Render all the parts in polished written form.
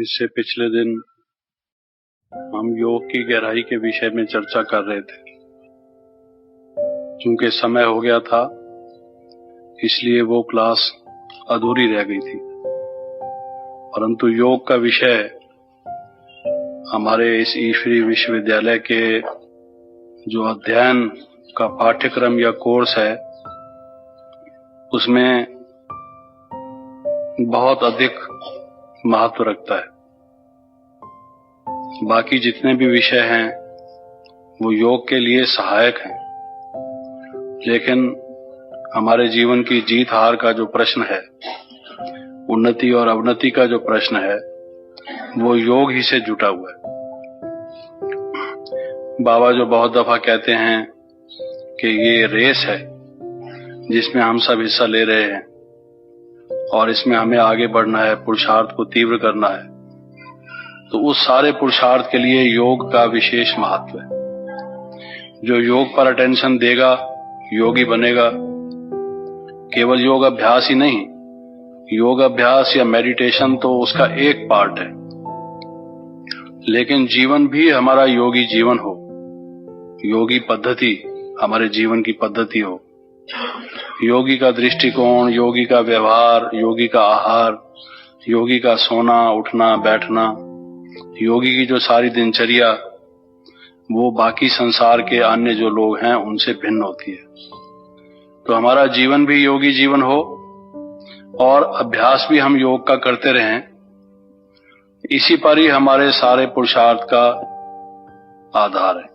इससे पिछले दिन हम योग की गहराई के विषय में चर्चा कर रहे थे। चूंकि समय हो गया था इसलिए वो क्लास अधूरी रह गई थी, परंतु योग का विषय हमारे इस ईश्वरीय विश्वविद्यालय के जो अध्ययन का पाठ्यक्रम या कोर्स है उसमें बहुत अधिक महत्व रखता है। बाकी जितने भी विषय हैं वो योग के लिए सहायक हैं, लेकिन हमारे जीवन की जीत हार का जो प्रश्न है, उन्नति और अवनति का जो प्रश्न है, वो योग ही से जुटा हुआ है। बाबा जो बहुत दफा कहते हैं कि ये रेस है जिसमें हम सब हिस्सा ले रहे हैं और इसमें हमें आगे बढ़ना है, पुरुषार्थ को तीव्र करना है, तो उस सारे पुरुषार्थ के लिए योग का विशेष महत्व है। जो योग पर अटेंशन देगा योगी बनेगा। केवल योग अभ्यास ही नहीं, योग अभ्यास या मेडिटेशन तो उसका एक पार्ट है, लेकिन जीवन भी हमारा योगी जीवन हो, योगी पद्धति हमारे जीवन की पद्धति हो। योगी का दृष्टिकोण, योगी का व्यवहार, योगी का आहार, योगी का सोना उठना बैठना, योगी की जो सारी दिनचर्या वो बाकी संसार के अन्य जो लोग हैं उनसे भिन्न होती है। तो हमारा जीवन भी योगी जीवन हो और अभ्यास भी हम योग का करते रहें, इसी पर ही हमारे सारे पुरुषार्थ का आधार है।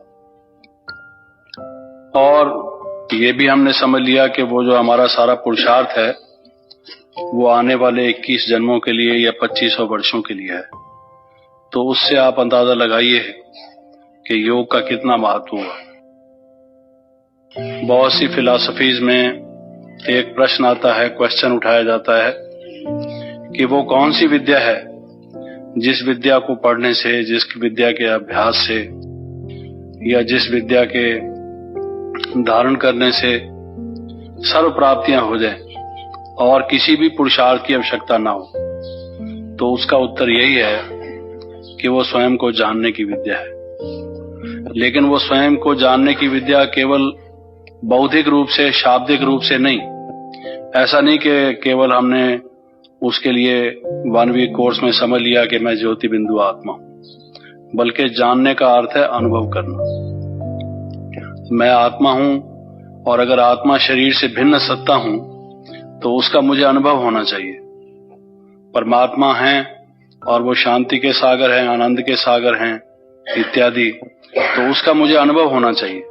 और ये भी हमने समझ लिया कि वो जो हमारा सारा पुरुषार्थ है वो आने वाले 21 जन्मों के लिए या 2500 वर्षों के लिए है। तो उससे आप अंदाजा लगाइए कि योग का कितना महत्व हुआ। बहुत सी फिलॉसफीज में एक प्रश्न आता है, क्वेश्चन उठाया जाता है कि वो कौन सी विद्या है जिस विद्या को पढ़ने से, जिस विद्या के अभ्यास से या जिस विद्या के धारण करने से सर्व प्राप्तियां हो जाएं और किसी भी पुरुषार्थ की आवश्यकता ना हो। तो उसका उत्तर यही है कि वो स्वयं को जानने की विद्या है। लेकिन वो स्वयं को जानने की विद्या केवल बौद्धिक रूप से, शाब्दिक रूप से नहीं। ऐसा नहीं कि केवल हमने उसके लिए 1 वीक कोर्स में समझ लिया कि मैं ज्योति बिंदु आत्मा हूं, बल्कि जानने का अर्थ है अनुभव करना। मैं आत्मा हूं और अगर आत्मा शरीर से भिन्न सत्ता हूं तो उसका मुझे अनुभव होना चाहिए। परमात्मा हैं और वो शांति के सागर हैं, आनंद के सागर हैं इत्यादि, तो उसका मुझे अनुभव होना चाहिए।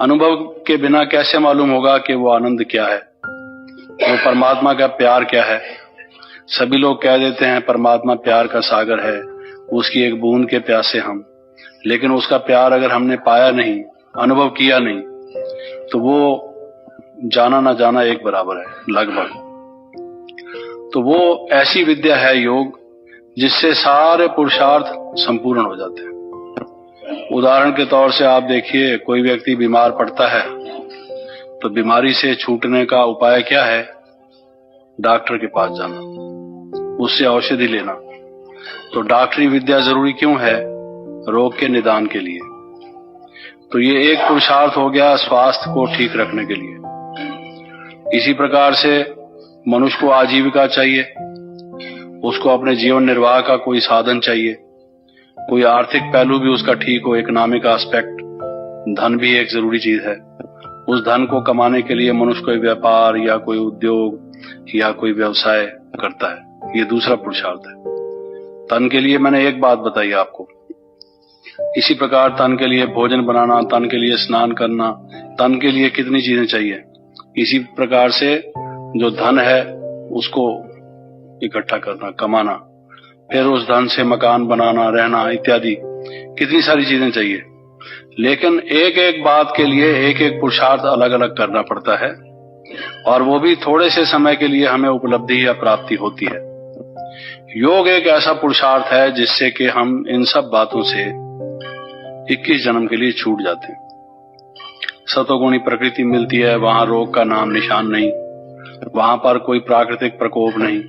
अनुभव के बिना कैसे मालूम होगा कि वो आनंद क्या है, वो परमात्मा का प्यार क्या है। सभी लोग कह देते हैं परमात्मा प्यार का सागर है, उसकी एक बूंद के प्यासे हम, लेकिन उसका प्यार अगर हमने पाया नहीं, अनुभव किया नहीं, तो वो जाना ना जाना एक बराबर है लगभग। तो वो ऐसी विद्या है योग जिससे सारे पुरुषार्थ संपूर्ण हो जाते हैं। उदाहरण के तौर से आप देखिए, कोई व्यक्ति बीमार पड़ता है तो बीमारी से छूटने का उपाय क्या है? डॉक्टर के पास जाना, उससे औषधि लेना। तो डॉक्टरी विद्या जरूरी क्यों है? रोग के निदान के लिए। तो ये एक पुरुषार्थ हो गया स्वास्थ्य को ठीक रखने के लिए। इसी प्रकार से मनुष्य को आजीविका चाहिए, उसको अपने जीवन निर्वाह का कोई साधन चाहिए, कोई आर्थिक पहलू भी उसका ठीक हो, इकोनॉमिक एस्पेक्ट। धन भी एक जरूरी चीज है। उस धन को कमाने के लिए मनुष्य कोई व्यापार या कोई उद्योग या कोई व्यवसाय करता है, ये दूसरा पुरुषार्थ है। तन के लिए मैंने एक बात बताई आपको। इसी प्रकार तन के लिए भोजन बनाना, तन के लिए स्नान करना, तन के लिए कितनी चीजें चाहिए। इसी प्रकार से जो धन है उसको इकट्ठा करना, कमाना, फिर उस धन से मकान बनाना, रहना इत्यादि, कितनी सारी चीजें चाहिए। लेकिन एक एक बात के लिए एक एक पुरुषार्थ अलग अलग करना पड़ता है, और वो भी थोड़े से समय के लिए हमें उपलब्धि या प्राप्ति होती है। योग एक ऐसा पुरुषार्थ है जिससे कि हम इन सब बातों से 21 जन्म के लिए छूट जाते हैं। सतोगुणी प्रकृति मिलती है, वहां रोग का नाम निशान नहीं, वहां पर कोई प्राकृतिक प्रकोप नहीं,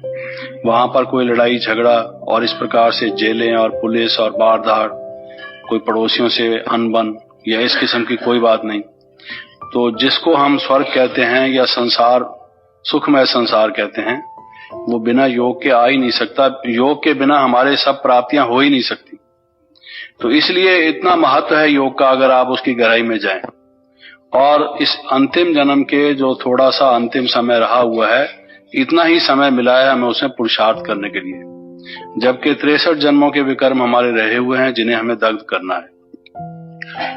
वहां पर कोई लड़ाई झगड़ा और इस प्रकार से जेलें और पुलिस और बाढ़ धाड़, कोई पड़ोसियों से अनबन या इस किस्म की कोई बात नहीं। तो जिसको हम स्वर्ग कहते हैं या संसार, सुखमय संसार कहते हैं, वो बिना योग के आ ही नहीं सकता। योग के बिना हमारे सब प्राप्तियां हो ही नहीं सकती। तो इसलिए इतना महत्व है योग का, अगर आप उसकी गहराई में जाएं। और इस अंतिम जन्म के जो थोड़ा सा अंतिम समय रहा हुआ है, इतना ही समय मिला है हमें उसमें पुरुषार्थ करने के लिए, जबकि 63 जन्मों के विकर्म हमारे रहे हुए हैं जिन्हें हमें दग्ध करना है।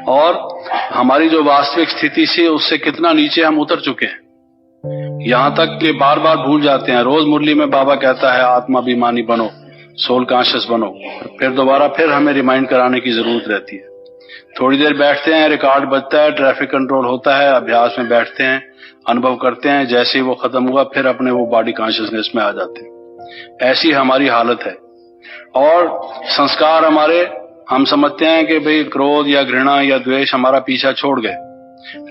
और हमारी जो वास्तविक स्थिति से उससे कितना नीचे हम उतर चुके हैं, यहां तक कि बार बार भूल जाते हैं। रोज मुरली में बाबा कहता है आत्माभिमानी बनो, सोल कॉन्शियस बनो, फिर दोबारा फिर हमें रिमाइंड कराने की जरूरत रहती है। थोड़ी देर बैठते हैं, रिकॉर्ड बजता है, ट्रैफिक कंट्रोल होता है, अभ्यास में बैठते हैं, अनुभव करते हैं, जैसे ही वो खत्म हुआ फिर अपने वो बॉडी कॉन्शियसनेस में आ जाते हैं। ऐसी हमारी हालत है। और संस्कार हमारे, हम समझते हैं कि भाई क्रोध या घृणा या द्वेष हमारा पीछा छोड़ गए,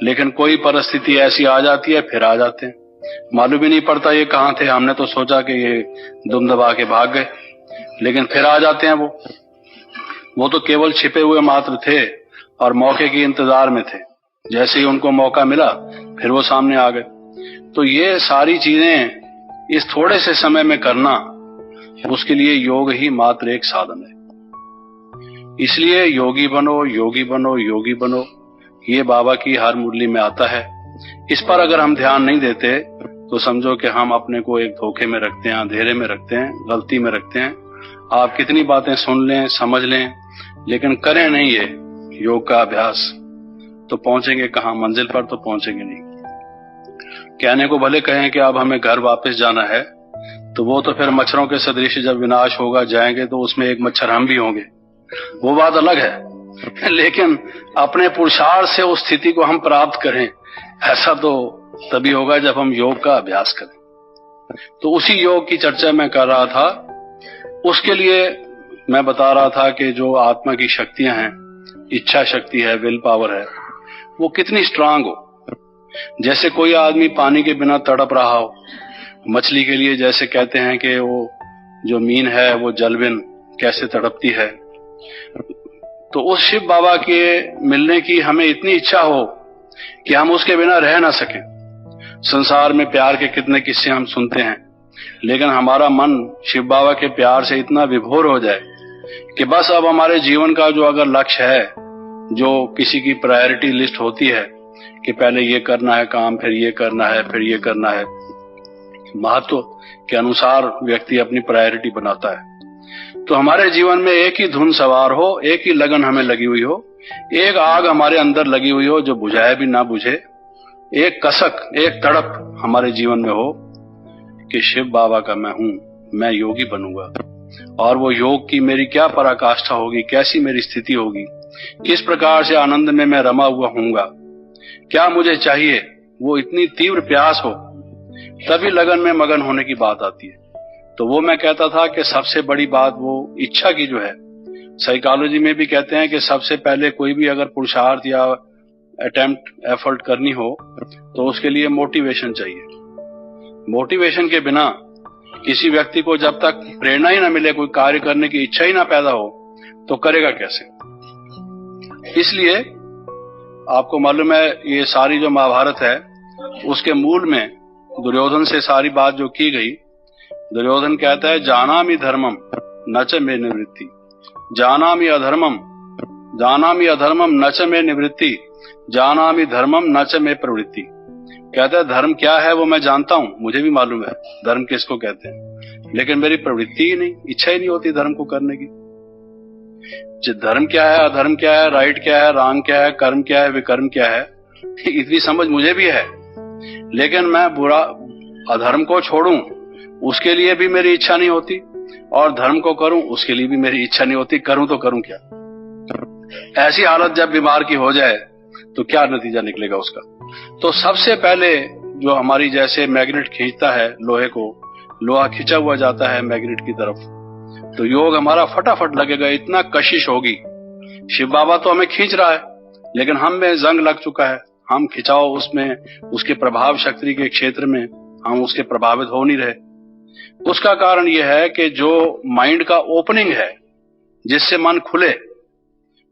लेकिन कोई परिस्थिति ऐसी आ जाती है फिर आ जाते हैं, मालूम ही नहीं पड़ता ये कहां थे। हमने तो सोचा कि ये दुम दबा के भाग गए, लेकिन फिर आ जाते हैं। वो तो केवल छिपे हुए मात्र थे और मौके के इंतजार में थे। जैसे ही उनको मौका मिला फिर वो सामने आ गए। तो ये सारी चीजें इस थोड़े से समय में करना, उसके लिए योग ही मात्र एक साधन है। इसलिए योगी बनो, योगी बनो, योगी बनो, ये बाबा की हर मुरली में आता है। इस पर अगर हम ध्यान नहीं देते तो समझो कि हम अपने को एक धोखे में रखते हैं, अंधेरे में रखते हैं, गलती में रखते हैं। आप कितनी बातें सुन लें, समझ लें, लेकिन करें नहीं ये योग का अभ्यास, तो पहुंचेंगे कहां? मंजिल पर तो पहुंचेंगे नहीं। कहने को भले कहें कि अब हमें घर वापस जाना है, तो वो तो फिर मच्छरों के सदृश जब विनाश होगा जाएंगे तो उसमें एक मच्छर हम भी होंगे, वो बात अलग है। लेकिन अपने पुरुषार्थ से उस स्थिति को हम प्राप्त करें, ऐसा तो तभी होगा जब हम योग का अभ्यास करें। तो उसी योग की चर्चा मैं कर रहा था। उसके लिए मैं बता रहा था कि जो आत्मा की शक्तियां हैं, इच्छा शक्ति है, विल पावर है, वो कितनी स्ट्रांग हो। जैसे कोई आदमी पानी के बिना तड़प रहा हो, मछली के लिए जैसे कहते हैं कि वो जो मीन है वो जलबिन कैसे तड़पती है, तो उस शिव बाबा के मिलने की हमें इतनी इच्छा हो कि हम उसके बिना रह ना सकें। संसार में प्यार के कितने किस्से हम सुनते हैं, लेकिन हमारा मन शिव बाबा के प्यार से इतना विभोर हो जाए कि बस अब हमारे जीवन का जो अगर लक्ष्य है, जो किसी की प्रायोरिटी लिस्ट होती है कि पहले ये करना है काम, फिर ये करना है, फिर ये करना है, महत्व के अनुसार व्यक्ति अपनी प्रायोरिटी बनाता है। तो हमारे जीवन में एक ही धुन सवार हो, एक ही लगन हमें लगी हुई हो, एक आग हमारे अंदर लगी हुई हो जो बुझाए भी ना बुझे, एक कसक, एक तड़प हमारे जीवन में हो कि शिव बाबा का मैं हूं, मैं योगी बनूंगा। और वो योग की मेरी क्या पराकाष्ठा होगी, कैसी मेरी स्थिति होगी, किस प्रकार से आनंद में मैं रमा हुआ हूंगा, क्या मुझे चाहिए, वो इतनी तीव्र प्यास हो, तभी लगन में मगन होने की बात आती है। तो वो मैं कहता था कि सबसे बड़ी बात वो इच्छा की जो है, साइकोलॉजी में भी कहते हैं कि सबसे पहले कोई भी अगर पुरुषार्थ या अटेम्प्ट, एफर्ट करनी हो तो उसके लिए मोटिवेशन चाहिए। मोटिवेशन के बिना किसी व्यक्ति को जब तक प्रेरणा ही ना मिले, कोई कार्य करने की इच्छा ही ना पैदा हो, तो करेगा कैसे? इसलिए आपको मालूम है ये सारी जो महाभारत है उसके मूल में दुर्योधन से सारी बात जो की गई, दुर्योधन कहता है जानामि धर्मम न च मे निवृत्ति, जानामि अधर्मम न च मे निवृत्ति, जानामि धर्मम न च मे प्रवृत्ति। कहता है धर्म क्या है वो मैं जानता हूं, मुझे भी मालूम है धर्म किसको कहते हैं, लेकिन मेरी प्रवृत्ति ही नहीं, इच्छा ही नहीं होती धर्म को करने की। धर्म क्या है, अधर्म क्या है, राइट क्या है, रॉन्ग क्या है, कर्म क्या है, विकर्म क्या है, इतनी समझ मुझे भी है, लेकिन मैं बुरा अधर्म को छोड़ूं उसके लिए भी मेरी इच्छा नहीं होती, और धर्म को करूं उसके लिए भी मेरी इच्छा नहीं होती। करूं तो करूं क्या? ऐसी हालत जब बीमार की हो जाए तो क्या नतीजा निकलेगा उसका? तो सबसे पहले जो हमारी जैसे मैग्नेट खींचता है लोहे को, लोहा खींचा हुआ जाता है मैग्नेट की तरफ, तो योग हमारा फटाफट लगेगा, इतना कशिश होगी। शिव बाबा तो हमें खींच रहा है, लेकिन हम में जंग लग चुका है, हम खिंचाव उसमें, उसके प्रभाव शक्ति के क्षेत्र में हम उसके प्रभावित हो नहीं रहे। उसका कारण यह है कि जो माइंड का ओपनिंग है, जिससे मन खुले,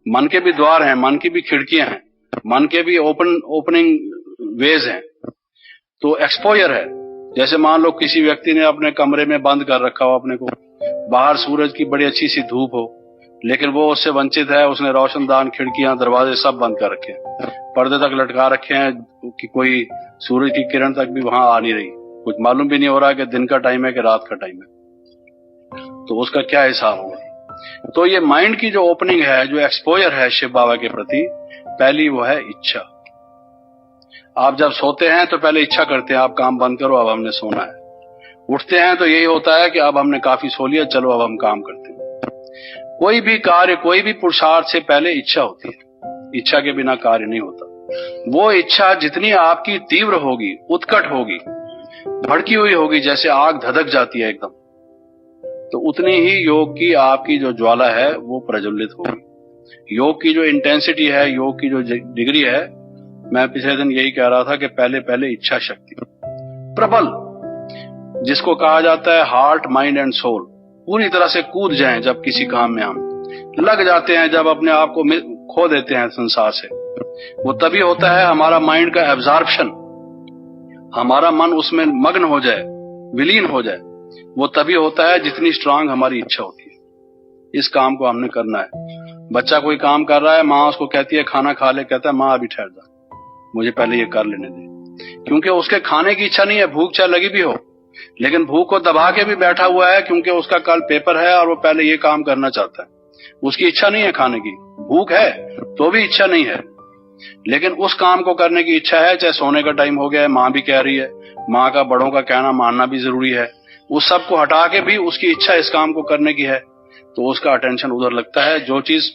मन के भी द्वार हैं, मन की भी खिड़कियां हैं, मन के भी ओपनिंग वेज हैं, तो एक्सपोजर है। जैसे मान लो किसी व्यक्ति ने अपने कमरे में बंद कर रखा हो अपने को, बाहर सूरज की बड़ी अच्छी सी धूप हो, लेकिन वो उससे वंचित है, उसने रोशनदान, खिड़कियां, दरवाजे सब बंद कर रखे हैं, पर्दे तक लटका रखे हैं कि कोई सूरज की किरण तक भी वहां आ नहीं रही, कुछ मालूम भी नहीं हो रहा कि दिन का टाइम है कि रात का टाइम है, तो उसका क्या हिसाब होगा। तो ये माइंड की जो ओपनिंग है, जो एक्सपोजर है शिव बाबा के प्रति, पहली वो है इच्छा। आप जब सोते हैं तो पहले इच्छा करते हैं, आप काम बंद करो, अब हमने सोना है। उठते हैं तो यही होता है कि अब हमने काफी सो लिया, चलो अब हम काम करते हैं। कोई भी कार्य, कोई भी पुरुषार्थ से पहले इच्छा होती है, इच्छा के बिना कार्य नहीं होता। वो इच्छा जितनी आपकी तीव्र होगी, उत्कट होगी, भड़की हुई होगी, जैसे आग धधक जाती है एकदम, तो उतनी ही योग की आपकी जो ज्वाला है वो प्रज्वलित होगी। योग की जो इंटेंसिटी है, योग की जो डिग्री है, मैं पिछले दिन यही कह रहा था कि पहले पहले इच्छा शक्ति प्रबल, जिसको कहा जाता है हार्ट, माइंड एंड सोल, पूरी तरह से कूद जाएं जब किसी काम में हम लग जाते हैं, जब अपने आप को खो देते हैं संसार से, वो तभी होता है हमारा माइंड का एब्जॉर्प्शन, हमारा मन उसमें मग्न हो जाए, विलीन हो जाए, वो तभी होता है जितनी स्ट्रांग हमारी इच्छा होती है। इस काम को हमने करना है। बच्चा कोई काम कर रहा है, माँ उसको कहती है खाना खा ले, कहता है माँ अभी ठहर जा, मुझे पहले ये कर लेने दे, क्योंकि उसके खाने की इच्छा नहीं है, भूख चाहे लगी भी हो, लेकिन भूख को दबा के भी बैठा हुआ है, क्योंकि उसका कल पेपर है और वो पहले ये काम करना चाहता है। उसकी इच्छा नहीं है खाने की, भूख है तो भी इच्छा नहीं है, लेकिन उस काम को करने की इच्छा है। चाहे सोने का टाइम हो गया है, माँ भी कह रही है, माँ का, बड़ों का कहना मानना भी जरूरी है, उस सब को हटा के भी उसकी इच्छा इस काम को करने की है, तो उसका अटेंशन उधर लगता है। जो चीज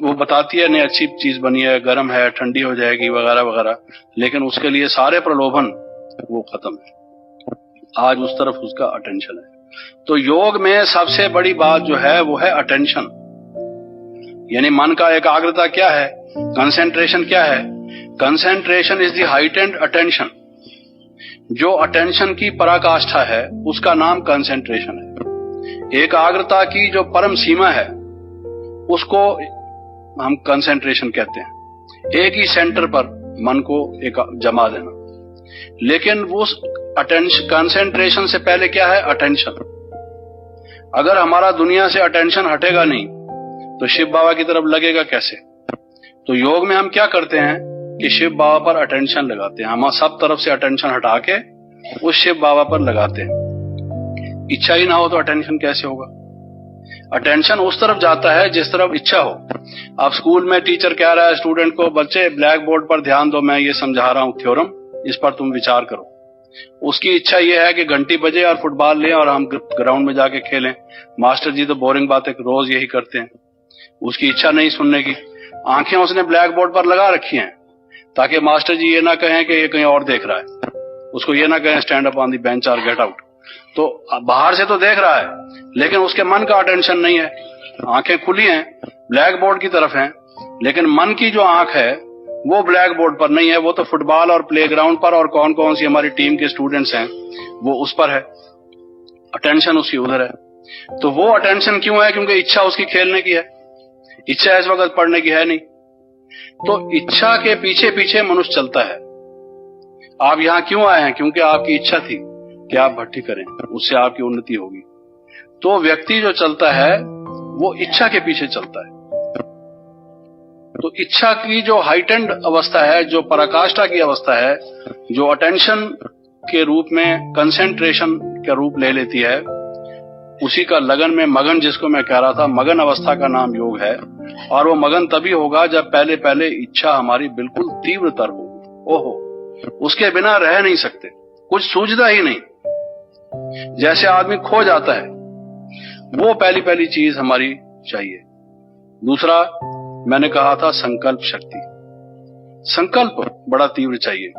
वो बताती है नहीं अच्छी चीज बनी है, गर्म है, ठंडी हो जाएगी, वगैरह वगैरह, लेकिन उसके लिए सारे प्रलोभन वो खत्म है, आज उस तरफ उसका अटेंशन है। तो योग में सबसे बड़ी बात जो है वो है अटेंशन, यानी मन का एकाग्रता क्या है, कंसेंट्रेशन क्या है। Concentration is the heightened attention. जो अटेंशन की पराकाष्ठा है उसका नाम कंसेंट्रेशन है। एकाग्रता की जो परम सीमा है उसको हम कंसेंट्रेशन कहते हैं। एक ही सेंटर पर मन को एक जमा देना। लेकिन वो अटेंशन, कंसेंट्रेशन से पहले क्या है, अटेंशन। अगर हमारा दुनिया से अटेंशन हटेगा नहीं तो शिव बाबा की तरफ लगेगा कैसे। तो योग में हम क्या करते हैं कि शिव बाबा पर अटेंशन लगाते हैं। हम सब तरफ से अटेंशन हटा के उस शिव बाबा पर लगाते हैं। इच्छा ही ना हो तो अटेंशन कैसे होगा। अटेंशन उस तरफ जाता है जिस तरफ इच्छा हो। अब स्कूल में टीचर कह रहा है स्टूडेंट को, बच्चे ब्लैक बोर्ड पर ध्यान दो, मैं ये समझा रहा हूं थ्योरम, इस पर तुम विचार करो। उसकी इच्छा यह है कि घंटी बजे और फुटबॉल लें और हम ग्राउंड में जाके खेलें। मास्टर जी तो बोरिंग बातें रोज यही करते हैं। उसकी इच्छा नहीं सुनने की। आंखें उसने ब्लैक बोर्ड पर लगा रखी हैं ताकि मास्टर जी ये ना कहें कि ये कहीं और देख रहा है, उसको ये ना कहें stand up on the bench और गेट आउट। तो बाहर से तो देख रहा है लेकिन उसके मन का अटेंशन नहीं है। आंखें खुली हैं, ब्लैक बोर्ड की तरफ हैं, लेकिन मन की जो आंख है वो ब्लैक बोर्ड पर नहीं है, वो तो फुटबॉल और प्लेग्राउंड पर और कौन कौन सी हमारी टीम के स्टूडेंट्स हैं वो उस पर है। अटेंशन उसकी उधर है। तो वो अटेंशन क्यों है, क्योंकि इच्छा उसकी खेलने की है, इच्छा इस वक्त पढ़ने की है नहीं। तो इच्छा के पीछे पीछे मनुष्य चलता है। आप यहां क्यों आए हैं, क्योंकि आपकी इच्छा थी कि आप भट्टी करें, उससे आपकी उन्नति होगी। तो व्यक्ति जो चलता है वो इच्छा के पीछे चलता है। तो इच्छा की जो हाइटेंड अवस्था है, जो पराकाष्ठा की अवस्था है, जो अटेंशन के रूप में, कंसेंट्रेशन का रूप ले लेती है, उसी का लगन में मगन, जिसको मैं कह रहा था, मगन अवस्था का नाम योग है। और वो मगन तभी होगा जब पहले पहले इच्छा हमारी बिल्कुल तीव्रतर होगी। ओहो, उसके बिना रह नहीं सकते, कुछ सूझता ही नहीं, जैसे आदमी खो जाता है। वो पहली पहली चीज हमारी चाहिए। दूसरा मैंने कहा था संकल्प शक्ति। संकल्प बड़ा तीव्र चाहिए।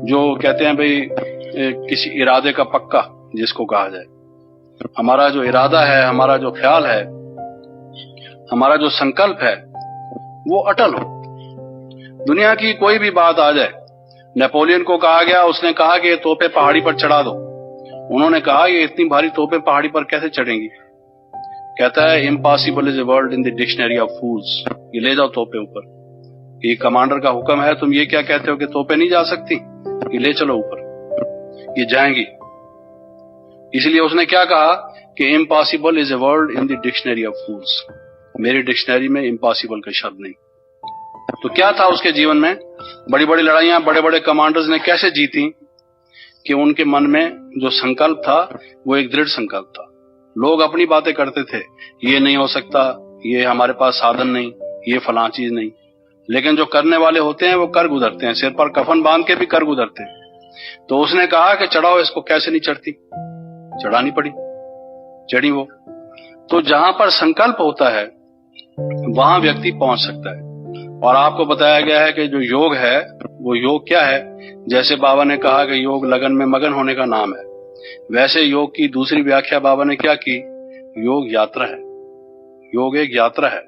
जो कहते हैं भाई किसी इरादे का पक्का जिसको कहा जाए, हमारा जो इरादा है, हमारा जो ख्याल है, हमारा जो संकल्प है वो अटल हो। दुनिया की कोई भी बात आ जाए, नेपोलियन को कहा गया, उसने कहा कि ये तोपे पहाड़ी पर चढ़ा दो, उन्होंने कहा ये इतनी भारी तोपें पहाड़ी पर कैसे चढ़ेंगी? कहता है impossible is a word in the dictionary of fools. ये ले जाओ तोपें ऊपर। ये कमांडर का हुक्म है, तुम ये क्या कहते हो कि तोपें नहीं जा सकती? ये ले चलो ऊपर, ये जाएंगी। इसलिए उसने क्या कहा कि impossible is a word in the dictionary of fools. मेरी डिक्शनरी में इम्पॉसिबल का शब्द नहीं। तो क्या था उसके जीवन में? बड़ी बड़ी लड़ाइयां बड़े बड़े कमांडर्स ने कैसे जीती? कि उनके मन में जो संकल्प था वो एक दृढ़ संकल्प था। लोग अपनी बातें करते थे, ये नहीं हो सकता, ये हमारे पास साधन नहीं, ये फलां चीज नहीं, लेकिन जो करने वाले होते हैं वो कर गुजरते हैं, सिर पर कफन बांध के भी कर गुजरते हैं। तो उसने कहा कि चढ़ाओ इसको। कैसे नहीं चढ़ती? चढ़ानी पड़ी, चढ़ी वो। तो जहां पर संकल्प होता है वहां व्यक्ति पहुंच सकता है। और आपको बताया गया है कि जो योग है वो योग क्या है? जैसे बाबा ने कहा कि योग लगन में मगन होने का नाम है, वैसे योग की दूसरी व्याख्या बाबा ने क्या की? योग यात्रा है। योग एक यात्रा है।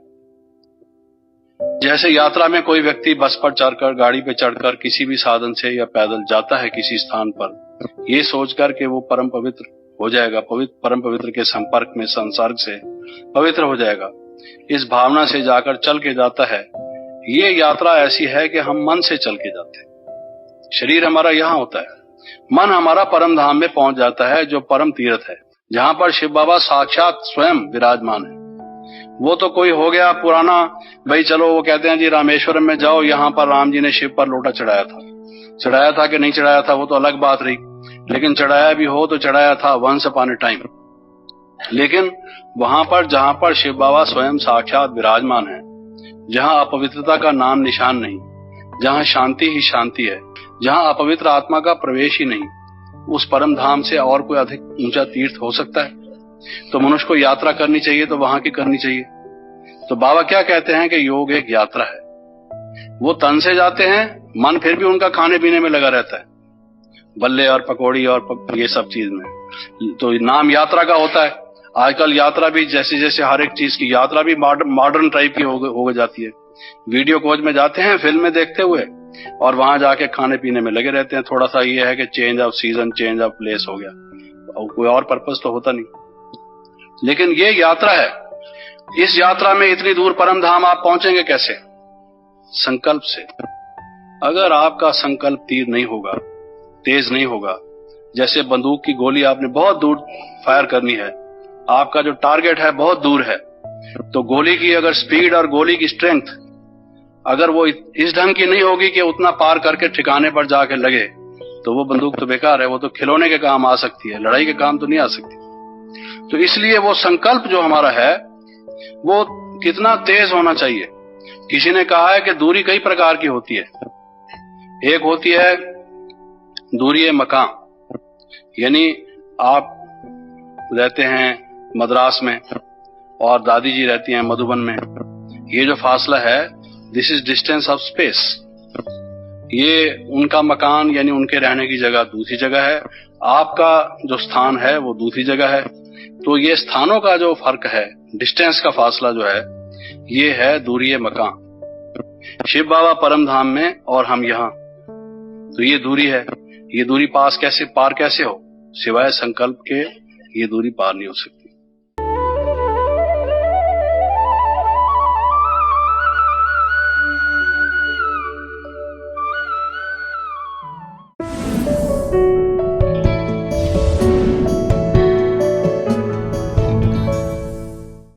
जैसे यात्रा में कोई व्यक्ति बस पर चढ़कर, गाड़ी पे चढ़कर, किसी भी साधन से या पैदल जाता है किसी स्थान पर, ये सोचकर कि वो परम पवित्र हो जाएगा, परम पवित्र के संपर्क में, संसर्ग से पवित्र हो जाएगा, इस भावना से जाकर चल के जाता है। ये यात्रा ऐसी है कि हम मन से चल के जाते हैं। शरीर हमारा यहाँ होता है, मन हमारा परम धाम में पहुंच जाता है, जो परम तीर्थ है, जहां पर शिव बाबा साक्षात स्वयं विराजमान है। वो तो कोई हो गया पुराना, भाई चलो वो कहते हैं जी रामेश्वरम में जाओ, यहाँ पर राम जी ने शिव पर लोटा चढ़ाया था कि नहीं चढ़ाया था वो तो अलग बात रही, लेकिन चढ़ाया भी हो तो चढ़ाया था वंस अपॉन ए टाइम। लेकिन वहां पर जहां पर शिव बाबा स्वयं साक्षात विराजमान है, जहां अपवित्रता का नाम निशान नहीं, जहां शांति ही शांति है, जहां अपवित्र आत्मा का प्रवेश ही नहीं, उस परम धाम से और कोई अधिक ऊंचा तीर्थ हो सकता है? तो मनुष्य को यात्रा करनी चाहिए तो वहां की करनी चाहिए। तो बाबा क्या कहते हैं कि योग एक यात्रा है। वो तन से जाते हैं, मन फिर भी उनका खाने पीने में लगा रहता है, बल्ले और पकौड़ी और ये सब चीज में। तो नाम यात्रा का होता है। आजकल यात्रा भी जैसे जैसे हर एक चीज की यात्रा भी मॉडर्न टाइप की हो जाती है। वीडियो खोज में जाते हैं फिल्में देखते हुए और वहां जाके खाने पीने में लगे रहते हैं। थोड़ा सा ये है कि change off season, change of place हो गया, और कोई और पर्पस तो होता नहीं। लेकिन ये यात्रा है। इस यात्रा में इतनी दूर परम धाम आप पहुंचेंगे कैसे? संकल्प से। अगर आपका संकल्प तीर नहीं होगा, तेज नहीं होगा, जैसे बंदूक की गोली आपने बहुत दूर फायर करनी है, आपका जो टारगेट है बहुत दूर है, तो गोली की अगर स्पीड और गोली की स्ट्रेंथ अगर वो इस ढंग की नहीं होगी कि उतना पार करके ठिकाने पर जाके लगे, तो वो बंदूक तो बेकार है, वो तो खिलौने के काम आ सकती है, लड़ाई के काम तो नहीं आ सकती। तो इसलिए वो संकल्प जो हमारा है वो कितना तेज होना चाहिए। किसी ने कहा है कि दूरी कई प्रकार की होती है। एक होती है दूरी मकाम, यानी आप रहते हैं मद्रास में और दादी जी रहती हैं मधुबन में, ये जो फासला है this is distance of space. ये उनका मकान यानी उनके रहने की जगह दूसरी जगह है, आपका जो स्थान है वो दूसरी जगह है। तो ये स्थानों का जो फर्क है, डिस्टेंस का फासला जो है, ये है दूरी मकान। शिव बाबा परम धाम में और हम यहाँ, तो ये दूरी है। ये दूरी पार कैसे हो? सिवाय संकल्प के ये दूरी पार नहीं हो सकती।